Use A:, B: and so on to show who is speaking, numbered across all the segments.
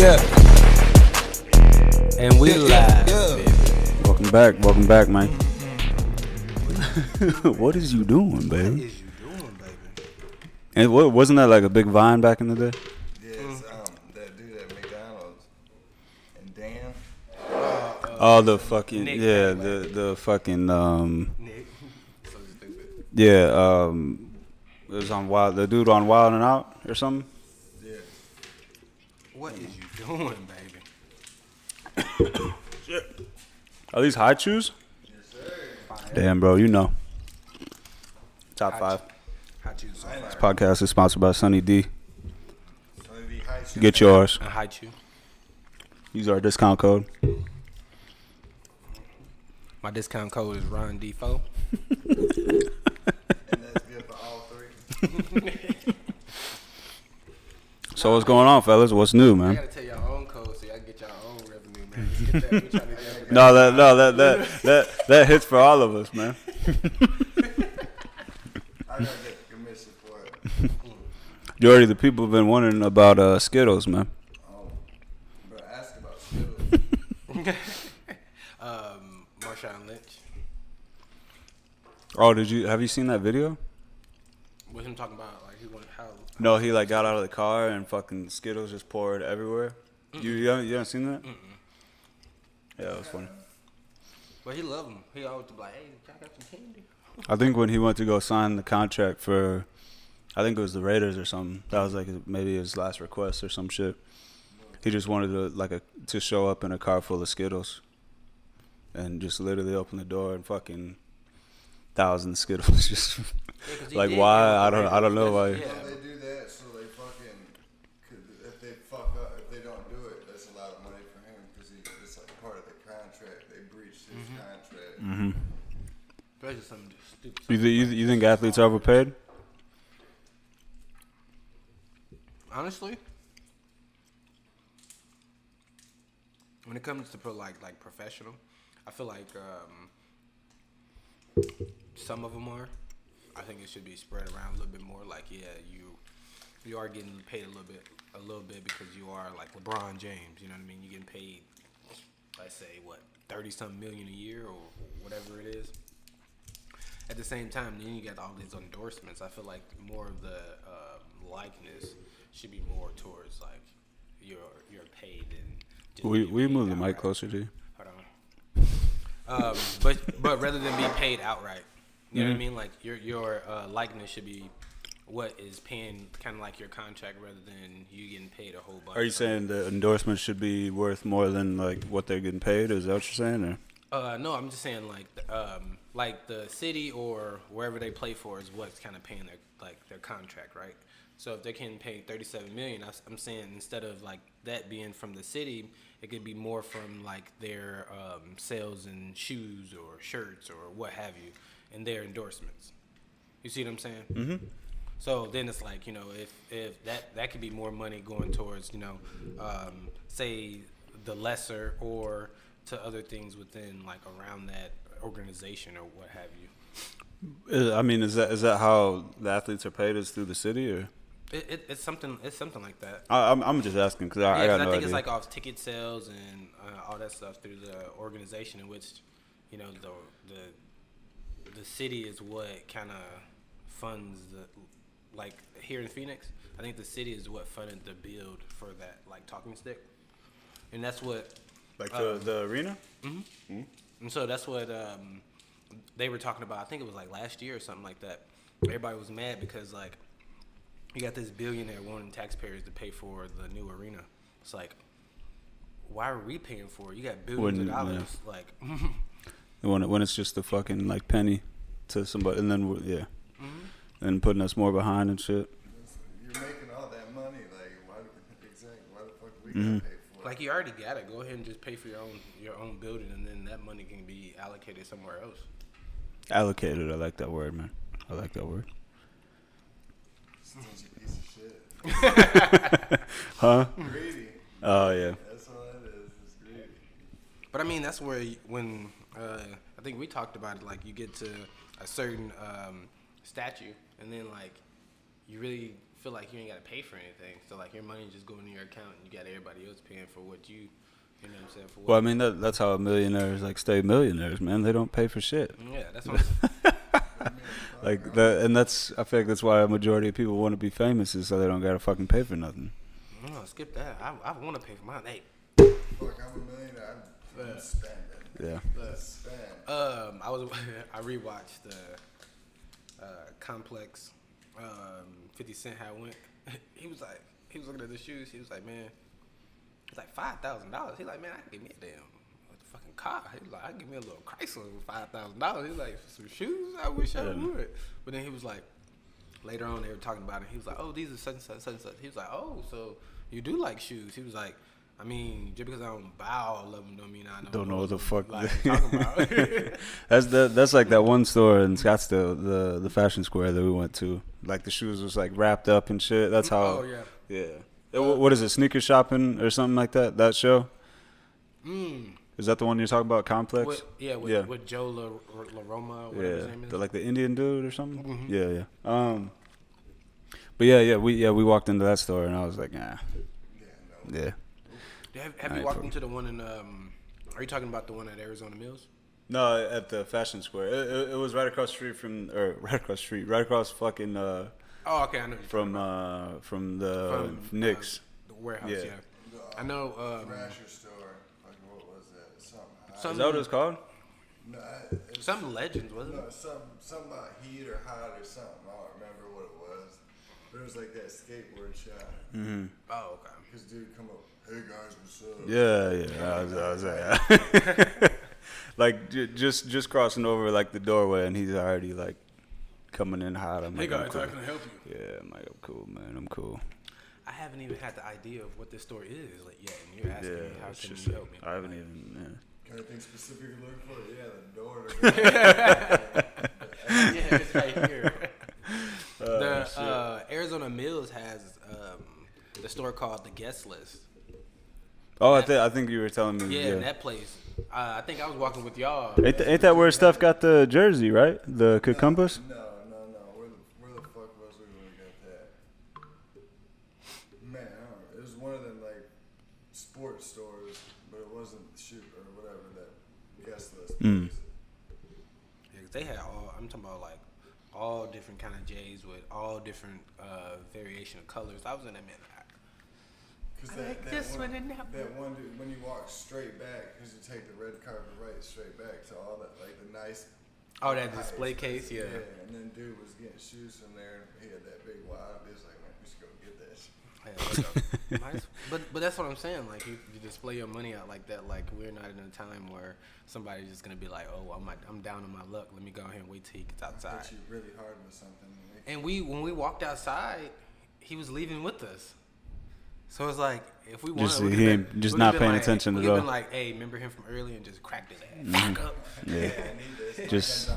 A: Yeah. And we live. Yeah.
B: Welcome back, man. What is you doing, baby? And wasn't that like a big Vine back in the day?
C: Yeah, it's, that dude at McDonald's and Dan.
B: Oh, the fucking
A: Nick,
B: yeah, the fucking
A: Nick. So stupid.
B: yeah, it was on Wild, the dude on Wild and Out or something.
C: Yeah.
A: What is you doing, baby?
B: Shit. Are these high chews?
C: Yes, sir.
B: Damn, bro, you know. Top five.
A: High chew. So
B: This podcast is sponsored by Sunny D.
C: Sonny D high chew.
B: Get yours.
A: a high chew.
B: Use our discount code.
A: My discount code is Ron D4.
C: And that's good for all three.
B: So what's going on, fellas? What's new,
A: I
B: man?
A: gotta tell y'all own code so y'all get y'all own revenue, man. Let's get that. We trying to get
B: No, that hits for all of us, man.
C: I gotta get the commission for it.
B: Majority of the people have been wondering about Skittles, man.
C: Oh, bro, ask about Skittles.
A: Marshawn Lynch.
B: Oh, have you seen that video?
A: With him talking about like he wanted how.
B: No, he like got out of the car and fucking Skittles just poured everywhere. You haven't seen that? Yeah, it was funny.
A: But he loved him. He always be like, hey, y'all got some candy?
B: I think when he went to go sign the contract for, I think it was the Raiders or something. That was like maybe his last request or some shit. He just wanted to show up in a car full of Skittles, and just literally open the door and fucking 1,000 Skittles. Just like why? I don't know why.
A: Yeah.
C: They do that so they fucking, if they fuck up, if they don't do it, that's a lot of money for him because it's like part of the contract. They breached his contract.
B: Mm-hmm.
A: Especially something stupid.
B: You think athletes are overpaid?
A: Honestly, when it comes to like professional, I feel like some of them are. I think it should be spread around a little bit more. Like, yeah, you are getting paid a little bit because you are like LeBron James. You know what I mean? You're getting paid, let's say, 30-something million a year or whatever it is. At the same time, then you got all these endorsements. I feel like more of the likeness should be more towards like you're paid and. Just
B: We move the
A: outright.
B: mic closer to you.
A: Hold on. But rather than be paid outright, you know what I mean? Like your likeness should be what is paying kind of like your contract rather than you getting paid a whole bunch.
B: Are you saying the endorsements should be worth more than like what they're getting paid? Is that what you're saying? Or?
A: No, I'm just saying like the city or wherever they play for is what's kind of paying their contract, right? So if they can pay $37 million, I'm saying instead of like that being from the city, it could be more from like their sales in shoes or shirts or what have you, and their endorsements. You see what I'm saying? Mm-hmm. So then it's like, you know, if that could be more money going towards, you know, say the lesser or to other things within like around that organization or what have you.
B: I mean, is that how the athletes are paid? Is through the city or?
A: It's something like that.
B: I'm just asking because I got no
A: I think
B: idea.
A: it's like off ticket sales and all that stuff through the organization in which, you know, the city is what kind of funds like here in Phoenix. I think the city is what funded the build for that like talking stick, and that's what
B: like the arena.
A: Mm-hmm. Mm-hmm. And so that's what they were talking about. I think it was like last year or something like that. Everybody was mad because like. You got this billionaire wanting taxpayers to pay for the new arena. It's like, why are we paying for it? You got billions of dollars.
B: Yeah.
A: Like,
B: when it's just a fucking like penny to somebody, and then and putting us more behind and shit.
C: You're making all that money. Like, why the fuck do we gotta pay for it?
A: like you already got it. Go ahead and just pay for your own building, and then that money can be allocated somewhere else.
B: Allocated. I like that word, man. I like that word.
C: Stingy piece of shit.
B: Huh?
C: Greedy.
B: Oh yeah.
C: That's all that is. It's greedy.
A: But I mean, that's where when I think we talked about it. Like you get to a certain statue, and then like you really feel like you ain't got to pay for anything. So like your money just going in your account, and you got everybody else paying for what you know what I'm saying? For what.
B: Well, I mean that's how millionaires like stay millionaires, man. They don't pay for shit.
A: Yeah, that's what I'm
B: Like that, and that's I feel like that's why a majority of people want to be famous is so they don't gotta fucking pay for nothing.
A: No, skip that. I want to pay for mine. Hey.
C: Fuck, I'm a millionaire. I'm spending.
B: Yeah.
A: I rewatched the Complex. 50 Cent how it went. He was looking at the shoes. He was like, man, it's like $5,000. He's like, man, I can give me a damn fucking car. He was like, I can give me a little Chrysler with $5,000. He's like, some shoes? I wish I would. But then he was like, later on they were talking about it. He was like, oh, these are such and such, such and such. He was like, oh, so you do like shoes? He was like, I mean, just because I don't buy all of them don't mean I
B: don't know what the fuck
A: like, talking about.
B: That's like that one store in Scottsdale, the fashion square that we went to. Like the shoes was like wrapped up and shit. That's how.
A: Oh yeah.
B: Yeah. What is it? Sneaker shopping or something like that? That show. Is that the one you're talking about? Complex.
A: With Joe La Roma. Whatever his name is.
B: Like the Indian dude or something.
A: Mm-hmm.
B: Yeah. But we walked into that store and I was like, nah. Yeah.
A: Have you walked into the one in? Are you talking about the one at Arizona Mills?
B: No, at the fashion square. It was right across the street right across fucking.
A: Oh, okay, I know.
B: From the Knicks.
A: The warehouse, yeah. I know.
C: Thrasher store. Like, what was that?
B: Is that what it's called?
C: No,
A: some Legends, wasn't it?
C: No, something about Heat or Hot or something. I don't remember what it was. But it was like that skateboard shop.
B: Mm-hmm.
A: Oh, okay.
C: His dude come up, hey guys, what's up?
B: Yeah. I was like, like just crossing over like the doorway, and he's already like coming in hot. I'm
A: hey
B: like,
A: guys,
B: cool.
A: how can I help you?
B: Yeah, I'm like, I'm cool, man. I'm cool.
A: I haven't even had the idea of what this store is like yet, and you're asking me how can you help me?
B: I haven't even.
C: Anything specific you're looking for? Yeah, the door.
A: Yeah, it's right here. The Arizona Mills has the store called The Guest List.
B: Oh, I think you were telling me.
A: Yeah, that place. I think I was walking with y'all.
B: Ain't that where Steph got the jersey, right? The Cucumbers?
C: No. Where the fuck was we when we got that? Man, I don't know. It was one of them like sports stores, but it wasn't shoot or whatever that guest list place.
A: Yeah, 'cause they had I'm talking about like all different kind of J's with all different variation of colors. I was in that man.
C: Cause
A: I like this one and that
C: one dude, when you walk straight back, because you take the red carpet right straight back to all that, like the nice.
A: Oh, that display case, yeah.
C: Yeah, and then dude was getting shoes from there. He had that big wad. He was like, man, we should go get that shit.
A: But that's what I'm saying. Like you display your money out like that. Like we're not in a time where somebody's just gonna be like, oh, I'm down on my luck. Let me go ahead and wait till he gets outside.
C: I hit you really hard with something.
A: And when we walked outside, he was leaving with us. So it's like if we want
B: to, just not paying attention at all.
A: We've been like, hey, remember him from earlier and just cracked his ass back up.
B: Yeah,
C: I need
B: just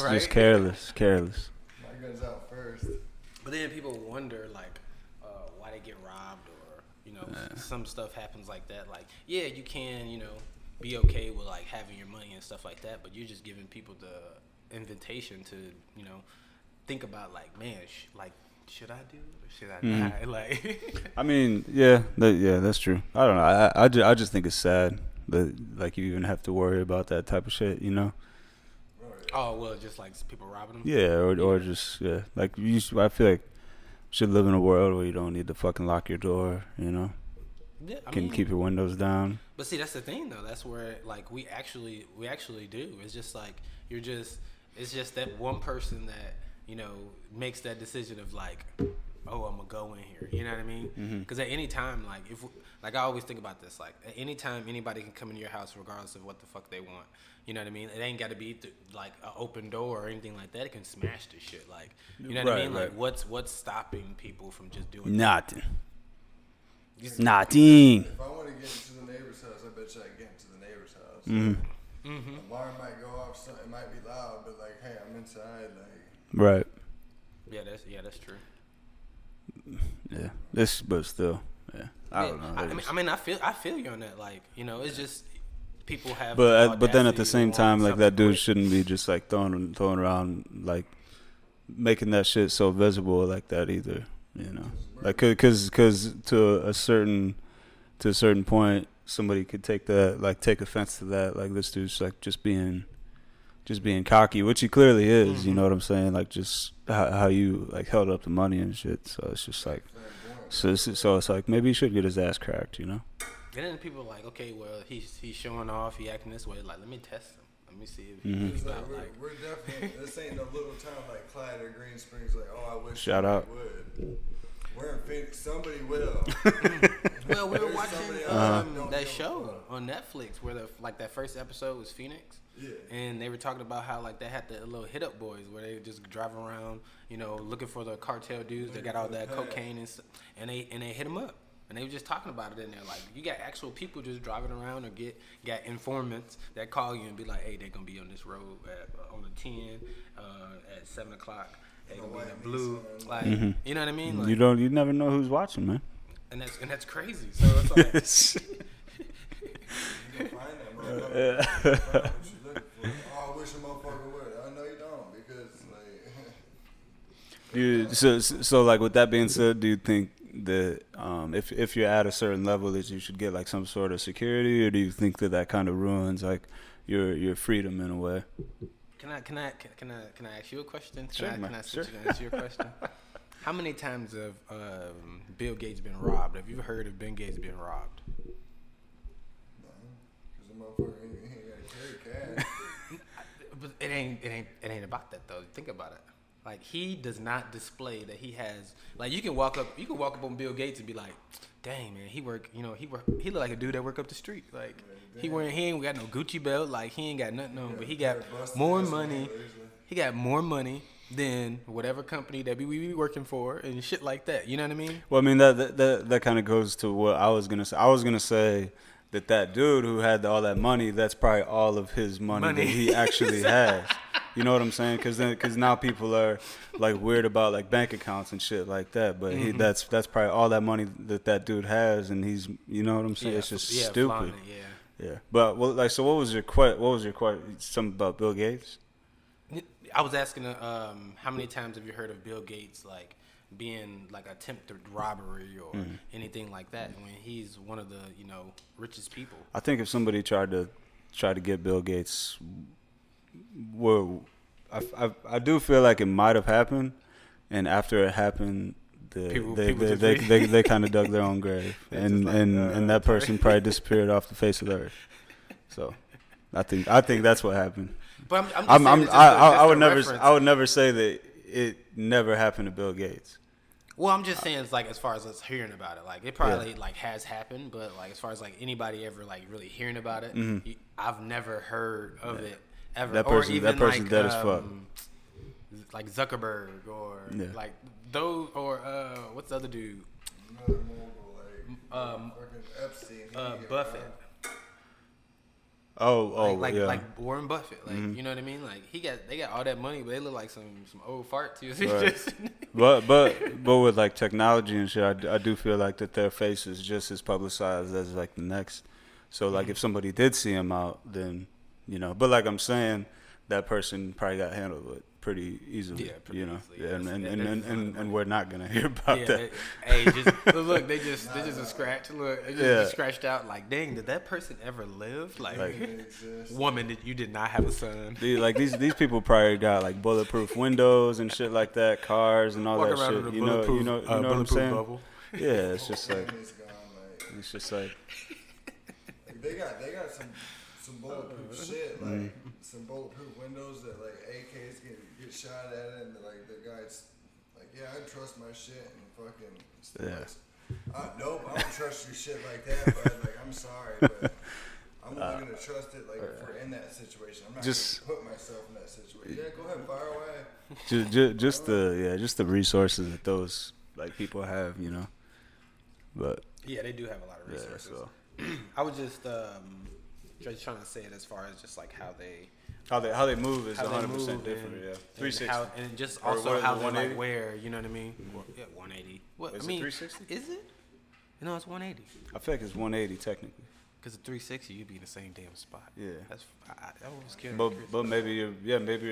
A: right?
B: careless.
C: My gun's out first.
A: But then people wonder like why they get robbed or some stuff happens like that. Like yeah, you can be okay with like having your money and stuff like that, but you're just giving people the invitation to think about like man, should I do it or should I not? Like,
B: I mean, that's true. I don't know. I just think it's sad that like you even have to worry about that type of shit,
A: Oh well, just like people robbing them.
B: Yeah, or just like I feel like you should live in a world where you don't need to fucking lock your door. Yeah, can keep your windows down.
A: But see, that's the thing though. That's where like we actually do. It's just like it's just that one person that makes that decision of like, oh, I'm gonna go in here. You know what I mean? Because at any time, like I always think about this. Like at any time, anybody can come into your house regardless of what the fuck they want. You know what I mean? It ain't got to be like an open door or anything like that. It can smash the shit. Like you know what I mean? Like what's stopping people from just doing
B: nothing?
C: Nothing. If I want to get into the neighbor's house, I bet you I can get into the neighbor's house. Alarm might go off. It might be loud, but like, hey, I'm inside. Like.
B: Right.
A: Yeah, that's true.
B: Yeah, but still, yeah. I don't know.
A: I mean, I feel you on that. Like, it's just people have.
B: But then at the same time, like that dude shouldn't be just like throwing around like making that shit so visible like that either. You know, like cause to a certain point, somebody could take offense to that. Like this dude's like just being cocky, which he clearly is. Mm-hmm. You know what I'm saying? Like just how you like held up the money and shit. So it's just like, so it's like maybe he should get his ass cracked. You know?
A: And then people are like, okay, well he's showing off, he acting this way. Like let me test him. Let me see if he's about
C: we're definitely this ain't no little town like Clyde or Green Springs. Like I wish
B: shout out.
C: Would. We're in Phoenix. Somebody will.
A: Well, we were watching that show on Netflix where that first episode was Phoenix.
C: Yeah.
A: And they were talking about how like they had the little hit up boys where they just driving around, looking for the cartel dudes that got all that cocaine and they hit them up. And they were just talking about it in there. Like, you got actual people just driving around or got informants that call you and be like, hey, they're going to be on this road on the 10 at 7 o'clock. They're going to be in the blue. Like, you know what I mean? Like,
B: you never know who's watching, man.
A: And that's crazy. So it's like...
C: you can find that motherfucker. Find what you're looking for. Oh, I wish a motherfucker would. I know you don't because, like...
B: So like, with that being said, do you think that if you're at a certain level that you should get like some sort of security, or do you think that kind of ruins like your freedom in a way?
A: Can I ask you a question?
B: Sure,
A: can I answer your question? How many times have Bill Gates been robbed? Have you heard of Bill Gates being robbed?
C: No, because the motherfucker ain't got to carry cash.
A: But it ain't about that though. Think about it. Like, he does not display that he has. Like, you can walk up on Bill Gates and be like, "Dang, man, he look like a dude that work up the street. Like, he ain't got no Gucci belt. Like, he ain't got nothing on, but he got more money. He got more money than whatever company that we be working for and shit like that. You know what I mean?
B: Well, I mean that kind of goes to what I was gonna say. I was gonna say that dude who had all that money, that's probably all of his money. That he actually has. You know what I'm saying? Because now people are like weird about like bank accounts and shit like that. But that's probably all that money that dude has, and he's, you know what I'm saying? It's just stupid. Yeah. But so what was your question? Something about Bill Gates?
A: I was asking how many times have you heard of Bill Gates like being like attempted robbery or anything like that when he's one of the richest people?
B: I think if somebody tried to get Bill Gates. Well, I do feel like it might have happened, and after it happened, they kind of dug their own grave, and that person probably disappeared off the face of the earth. So, I think that's what happened.
A: But I
B: would never say that it never happened to Bill Gates.
A: Well, I'm just saying, it's like as far as us hearing about it, like it probably like has happened, but like as far as like anybody ever like really hearing about it, I've never heard of it. Ever.
B: That person
A: like,
B: dead as fuck.
A: Like Zuckerberg or like those or what's the other dude?
C: Another mogul, like Epstein.
A: Buffett. Like Warren Buffett, like you know what I mean? Like they got all that money, but they look like some old fart too.
B: Right. but with like technology and shit, I do feel like that their face is just as publicized as like the next. So like if somebody did see him out, then. But like I'm saying, that person probably got handled with pretty easily. Yeah, pretty easily. And we're not gonna hear about that.
A: Look, they just a scratch. Look, they just scratched out. Like, dang, did that person ever live? Like woman, that you did not have a son.
B: These people probably got like bulletproof windows and shit like that, cars and all that shit. You know what I'm saying? Bubble. Yeah, it's just like
C: they got some bulletproof shit, like some bulletproof windows that like AKs get shot at it, and like the guy's like, yeah, I trust my shit and fucking nope, I don't trust your shit like that, but like I'm sorry, but I'm only gonna trust it like if we're in that situation. I'm not gonna put myself in that situation. Yeah, go ahead, fire away.
B: Just the resources that those like people have, But
A: yeah, they do have a lot of resources. So. I was just trying to say it as far as just like how they move is 100% different. Yeah, 360, and just also how they like wear. You know what I mean? Yeah, 180. What
B: is
A: I mean,
B: it 360?
A: Is it? No, it's 180.
B: I feel like it's 180 technically.
A: Because the 360, you'd be in the same damn spot.
B: Yeah.
A: That was curious.
B: But maybe you're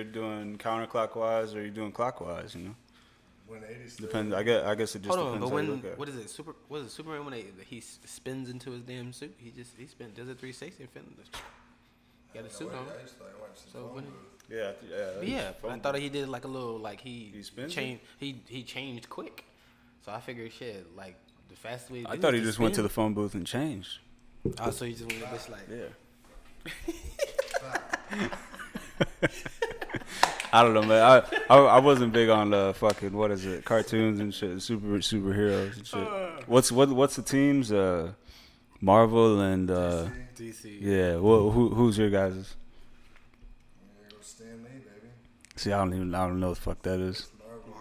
B: doing counterclockwise or you're doing clockwise.
C: 180.
B: Depends. I guess it just
A: Hold on,
B: depends
A: but
B: how you look at it.
A: what is it? Superman when he spins into his damn suit? He does a 360 and finishes. He got a suit on.
C: I just thought I watched the
A: So
C: phone
A: when
C: booth.
A: yeah, but I thought he did like a little like he
B: spins
A: changed. He changed quick, so I figured shit like the fastest way.
B: I thought he just went to the phone booth and changed.
A: Oh, so he just went this like
B: I don't know, man. I wasn't big on fucking what is it, cartoons and shit, superheroes and shit. What's the teams? Marvel and
A: DC.
B: Yeah. Who's your guys'?
C: There goes Stan Lee, baby.
B: See, I don't know what the fuck that is.
A: Marvel.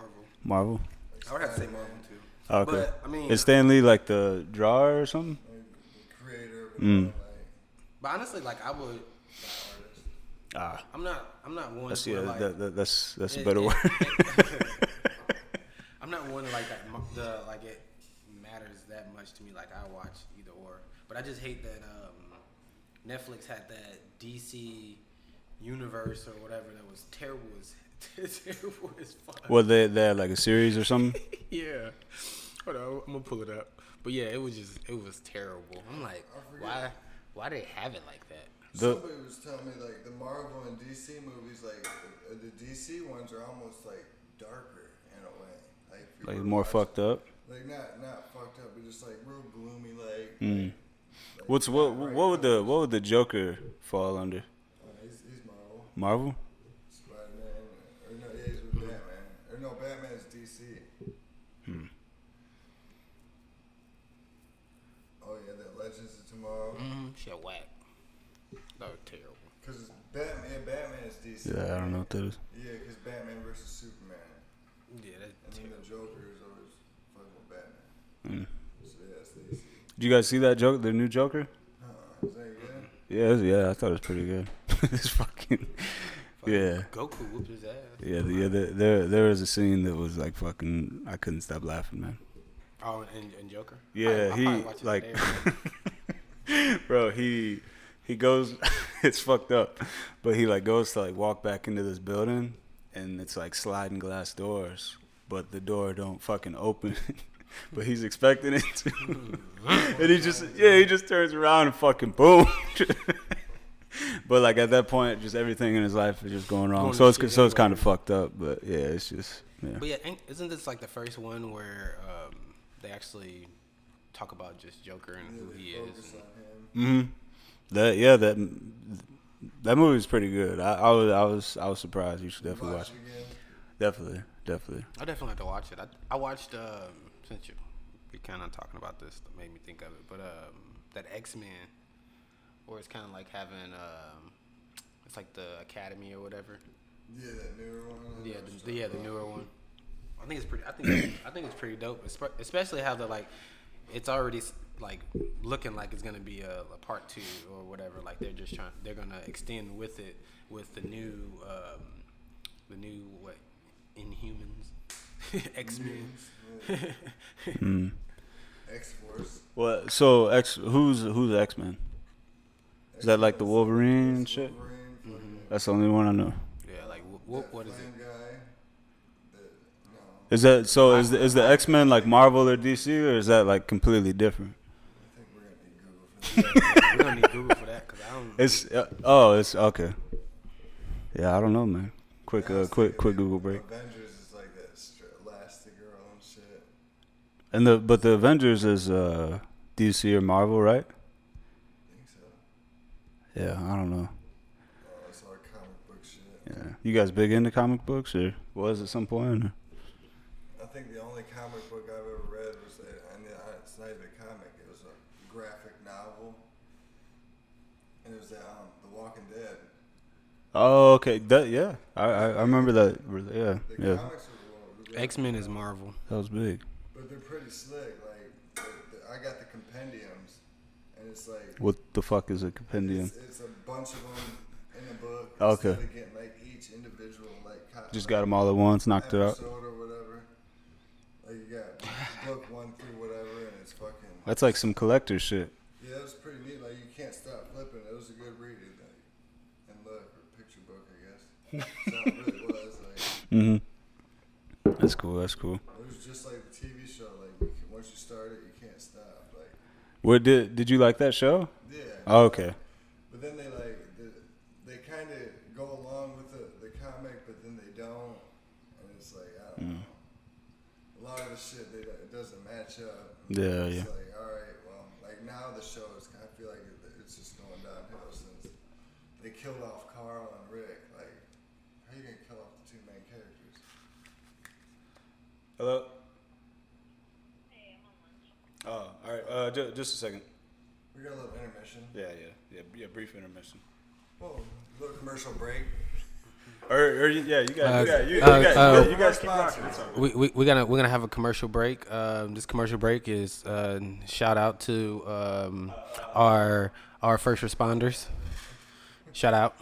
B: Marvel.
A: I would have to say Marvel too.
B: Okay.
A: But I mean,
B: Is Stan Lee like the drawer or something?
C: The creator.
A: But honestly, like I would. I'm not one.
B: That's
A: for, like,
B: that's a better word.
A: I'm not one to like that. Like it matters that much to me. Like I watch either or. But I just hate that Netflix had that DC universe or whatever that was terrible as fuck.
B: Well, they had like a series or something.
A: Yeah. Hold on, I'm gonna pull it up. But yeah, it was terrible. I'm like, why they have it like that?
C: Somebody was telling me like the Marvel and DC movies, like the DC ones are almost like darker in a way, like
B: more fucked up.
C: Like not fucked up, but just like real gloomy, like.
B: What would the Joker fall under?
C: He's Marvel.
B: Marvel?
C: Spider-Man, or no, yeah, he's with Batman, or no, Batman's DC. Oh yeah, that Legends of Tomorrow.
A: Shit whack. That was terrible.
C: Cause Batman is DC.
B: Yeah, I don't know what that is.
C: Yeah, cause Batman versus Superman.
A: Yeah, that's
C: And then
A: terrible.
C: the Joker is always fucking with Batman. So yeah, it's DC.
B: Did you guys see that joke? The new Joker?
C: Is that good?
B: Yeah, I thought it was pretty good. It's fucking. Yeah.
A: Goku whooped his ass.
B: Yeah, there was a scene that was like fucking. I couldn't stop laughing, man.
A: Oh, and Joker.
B: Yeah,
A: I'll probably watch it
B: like,
A: today.
B: bro, he goes. It's fucked up, but he like goes to like walk back into this building, and it's like sliding glass doors, but the door don't fucking open. But he's expecting it to, and he just turns around and fucking boom. But like at that point, just everything in his life is just going wrong. So it's kind of fucked up. But yeah, it's just yeah.
A: But yeah, isn't this like the first one where they actually talk about just Joker and who he is?
B: That movie was pretty good. I was surprised. You should definitely watch it. Definitely.
A: I definitely have to watch it. I watched since we kind of talking about this, that made me think of it. But that X-Men, where it's kind of like having it's like the Academy or whatever.
C: Yeah, that newer one.
A: Yeah, the newer one. I think it's pretty. I think it's pretty dope, especially how it's already like looking like it's gonna be a part 2 or whatever. Like they're gonna extend with it with the new what Inhumans, X-Men.
C: X-Force.
B: Well, so who's X-Men? Is that like the Wolverine and shit? That's the only one I know.
A: Yeah, like what is it?
B: Is that so? Is the X-Men like Marvel or DC, or is that like completely different?
C: I think we're gonna need Google for that.
A: We're gonna need Google for that because I don't.
B: It's okay. Yeah, I don't know, man. Quick Google break.
C: Avengers is like that Elastigirl and shit.
B: And but the Avengers is DC or Marvel, right?
C: I think so.
B: Yeah, I don't know.
C: It's all comic book shit.
B: Yeah, you guys big into comic books, or was at some point? Or?
C: I think the only comic book I've ever read was, and it's not even a comic, it was a graphic novel. And it was The Walking Dead.
B: Oh, okay. Yeah, I remember that. Yeah,
C: The comics were
A: X-Men is Marvel.
B: That was big.
C: But they're pretty slick. Like, I got the compendiums, and it's like.
B: What the fuck is a compendium?
C: It's a bunch of them in the book.
B: Okay.
C: Instead of getting like each individual
B: Just got them all at once, knocked it out.
C: episode or whatever. Like you got book 1 through whatever, and it's fucking.
B: That's like some collector shit.
C: Yeah, it was pretty neat. Like you can't That's how it really was. Like,
B: Mm-hmm. That's cool. That's cool.
C: it was just like a TV show. Like, once you start it, you can't stop. Like,
B: What did you like that show?
C: yeah.
B: Oh, okay.
C: But then they kind of go along with the comic, but then they don't, and it's like I don't know. A lot of the shit it doesn't match up.
B: Yeah,
C: It's
B: yeah.
C: like, all right, well, like now the show is I feel like it's just going downhill since they killed off Carl and Rick. Like, how you gonna kill off the two main characters?
B: Hello. Oh, all right. Just a second.
C: We got a little intermission.
B: Yeah. Brief intermission.
C: Whoa, a little commercial break.
B: You guys keep rocking. It's all good.
A: We're gonna have a commercial break. This commercial break is shout out to our first responders. Shout out.